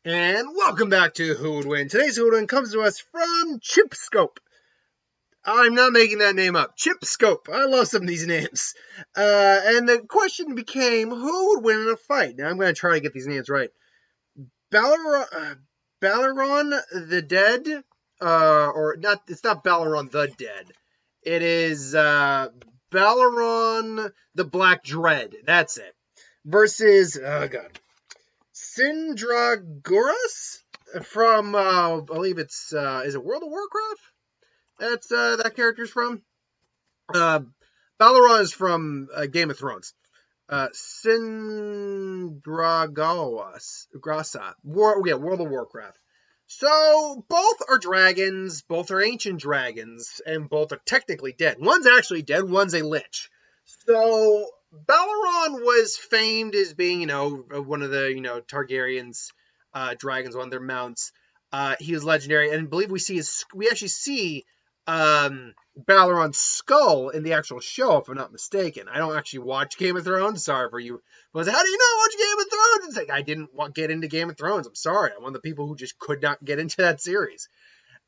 And welcome back to Who Would Win. Today's Who Would Win comes to us from Chipscope. I'm not making that name up. Chipscope. I love some of these names. And the question became, who would win in a fight? Now I'm going to try to get these names right. Balerion the Dead, or not, it's not Balerion the Dead. It is Balerion the Black Dread. That's it. Versus, oh god, Sindragosa from, I believe it's, is it World of Warcraft? That's, that character's from. Balerion is from Game of Thrones. Sindragosa. World of Warcraft. So, both are dragons, both are ancient dragons, and both are technically dead. One's actually dead, one's a lich. So, Balerion was famed as being, one of the, Targaryens' dragons, one of their mounts. He was legendary, and I believe we actually see Balerion's skull in the actual show, if I'm not mistaken. I don't actually watch Game of Thrones. Sorry for you. But how do you not watch Game of Thrones? It's like, I didn't get into Game of Thrones. I'm sorry. I'm one of the people who just could not get into that series.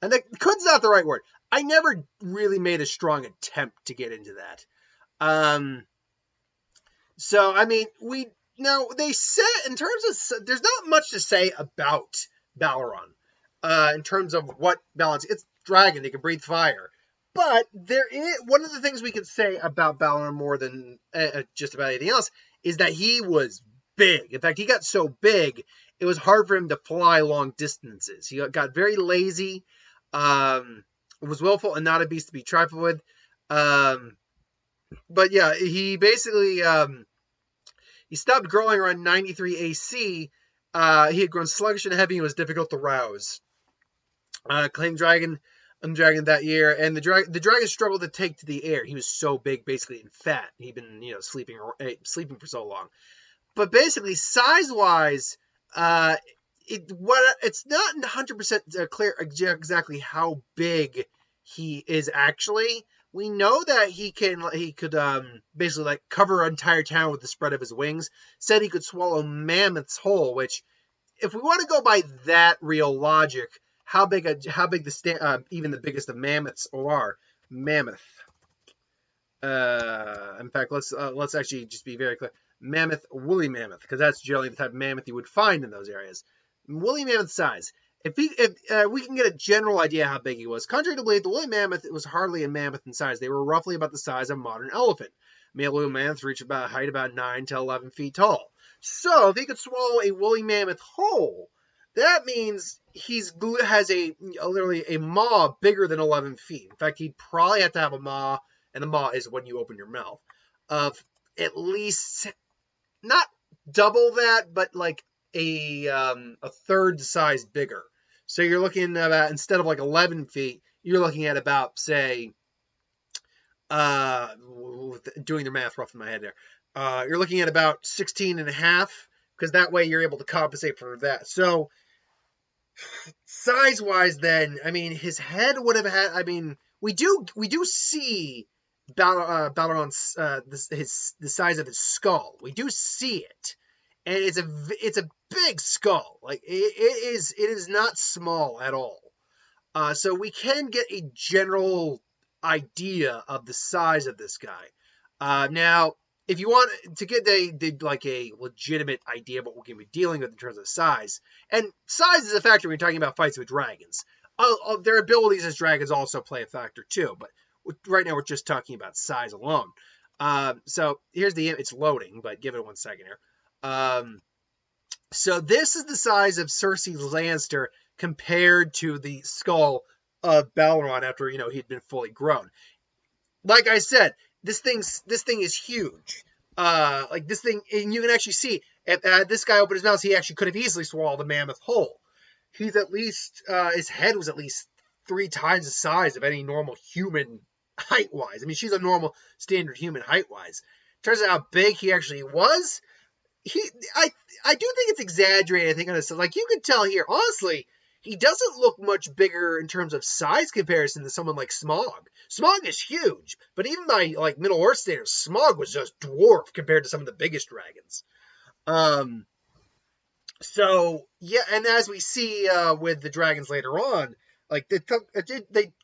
And could's not the right word. I never really made a strong attempt to get into that. So, I mean, they said, in terms of, there's not much to say about Balerion, in terms of what balance. It's dragon, they can breathe fire. But there is, one of the things we could say about Balerion more than just about anything else is that he was big. In fact, he got so big, it was hard for him to fly long distances. He got very lazy, was willful and not a beast to be trifled with. But yeah, he basically, he stopped growing around 93 AC. He had grown sluggish and heavy and was difficult to rouse. Claimed dragon that year, and the dragon struggled to take to the air. He was so big, basically, and fat. He'd been, sleeping for so long. But basically, size-wise, it's not 100% clear exactly how big he is actually. We know that he could basically like cover an entire town with the spread of his wings. Said he could swallow mammoths whole, which, if we want to go by that real logic, how big even the biggest of mammoths are. Mammoth. In fact, let's actually just be very clear. Mammoth, woolly mammoth, because that's generally the type of mammoth you would find in those areas. Woolly mammoth size. If we can get a general idea how big he was, contrary to belief, the woolly mammoth was hardly a mammoth in size. They were roughly about the size of a modern elephant. Male woolly mammoths reach about height about 9 to 11 feet tall. So if he could swallow a woolly mammoth whole, that means he has literally a maw bigger than 11 feet. In fact, he'd probably have to have a maw, and the maw is when you open your mouth, of at least not double that, but like a third size bigger. So you're looking at, instead of like 11 feet, you're looking at about, say, doing the math rough in my head there, you're looking at about 16 and a half, because that way you're able to compensate for that. So size-wise, then, I mean, his head would have had, I mean, we do see Balerion's, the size of his skull. We do see it. And it's a big skull. Like, it is not small at all. So we can get a general idea of the size of this guy. Now, if you want to get a legitimate idea of what we're going to be dealing with in terms of size, and size is a factor when you're talking about fights with dragons. Their abilities as dragons also play a factor too, but right now we're just talking about size alone. So here's it's loading, but give it 1 second here. So this is the size of Cersei Lannister compared to the skull of Balerion after, he'd been fully grown. Like I said, this thing is huge. Like this thing, and you can actually see, if this guy opened his mouth, he actually could have easily swallowed the mammoth whole. He's at least, his head was at least 3 times the size of any normal human height-wise. I mean, she's a normal standard human height-wise. In terms of how big he actually was, I do think it's exaggerated. I think on this, like, you can tell here, honestly, he doesn't look much bigger in terms of size comparison to someone like Smaug. Smaug is huge, but even by like Middle Earth standards, Smaug was just dwarf compared to some of the biggest dragons. So yeah, and as we see with the dragons later on, like they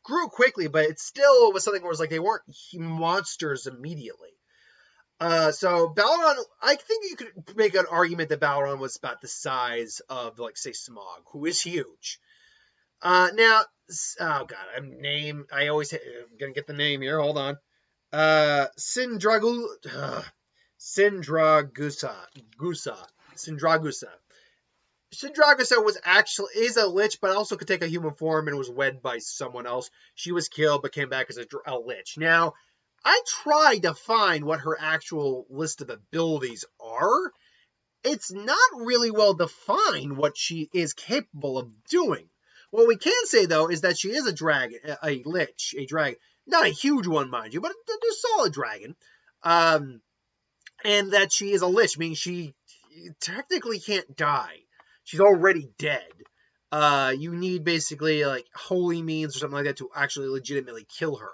grew quickly, but it still was something where it was like they weren't monsters immediately. So Balerion, I think you could make an argument that Balerion was about the size of, like, say, Smog, who is huge. Now, oh god, I always, I'm gonna get the name here. Hold on. Sindragosa, Sindragosa. Sindragosa is a lich, but also could take a human form and was wed by someone else. She was killed, but came back as a lich. Now, I tried to find what her actual list of abilities are. It's not really well defined what she is capable of doing. What we can say, though, is that she is a dragon, a lich, a dragon. Not a huge one, mind you, but a solid dragon. Um, and that she is a lich, meaning she technically can't die. She's already dead. You need basically like holy means or something like that to actually legitimately kill her.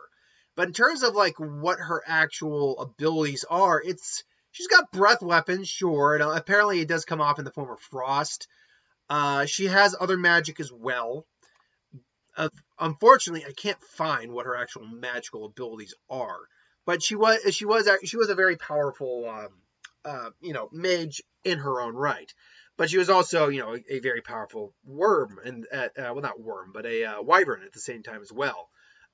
But in terms of like what her actual abilities are, she's got breath weapons, sure. And apparently it does come off in the form of frost. She has other magic as well. Unfortunately, I can't find what her actual magical abilities are. But she was a very powerful mage in her own right. But she was also a very powerful worm and well, not worm, but a wyvern at the same time as well.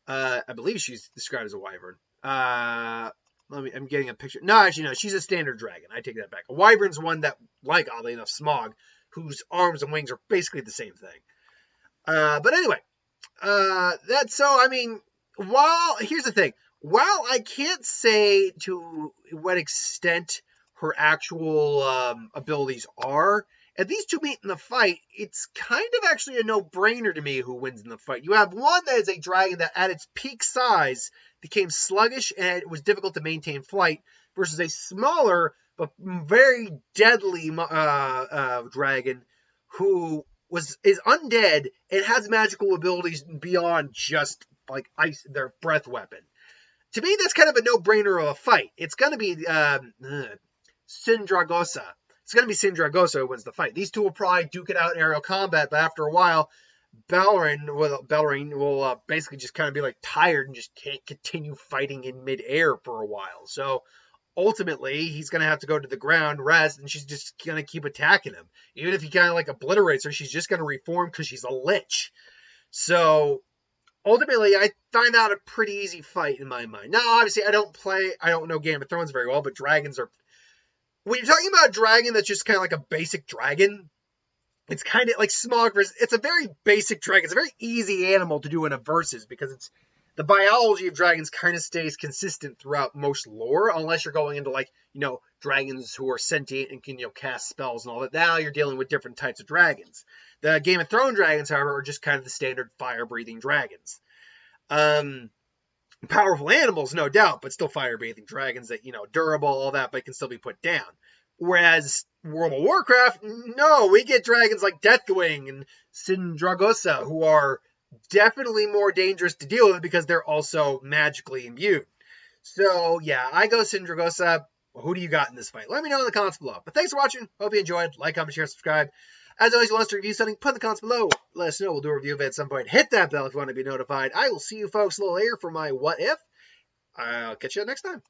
I believe she's described as a wyvern. I'm getting a picture. No, actually, no. She's a standard dragon. I take that back. A wyvern's one that, like, oddly enough, Smog, whose arms and wings are basically the same thing. But anyway, that's so. I mean, here's the thing. While I can't say to what extent her actual abilities are, if these two meet in the fight, it's kind of actually a no-brainer to me who wins in the fight. You have one that is a dragon that at its peak size became sluggish and it was difficult to maintain flight, versus a smaller but very deadly dragon who is undead and has magical abilities beyond just like ice, their breath weapon. To me, that's kind of a no-brainer of a fight. It's going to be Sindragosa. It's going to be Sindragosa who wins the fight. These two will probably duke it out in aerial combat, but after a while, Balerion will basically just kind of be like tired and just can't continue fighting in midair for a while. So ultimately, he's going to have to go to the ground, rest, and she's just going to keep attacking him. Even if he kind of like obliterates her, she's just going to reform because she's a lich. So ultimately, I find that a pretty easy fight in my mind. Now, obviously, I don't know Game of Thrones very well, but dragons are. When you're talking about a dragon that's just kind of like a basic dragon, it's kind of like Smog. It's a very basic dragon. It's a very easy animal to do in a versus because the biology of dragons kind of stays consistent throughout most lore, unless you're going into like dragons who are sentient and can cast spells and all that. Now you're dealing with different types of dragons. The Game of Thrones dragons, however, are just kind of the standard fire-breathing dragons. Powerful animals, no doubt, but still fire-breathing dragons that, durable, all that, but can still be put down. Whereas World of Warcraft, no, we get dragons like Deathwing and Sindragosa, who are definitely more dangerous to deal with because they're also magically imbued. So, yeah, I go Sindragosa. Who do you got in this fight? Let me know in the comments below. But thanks for watching. Hope you enjoyed. Like, comment, share, subscribe. As always, if you want us to review something, put in the comments below. Let us know. We'll do a review of it at some point. Hit that bell if you want to be notified. I will see you folks a little later for my What If. I'll catch you next time.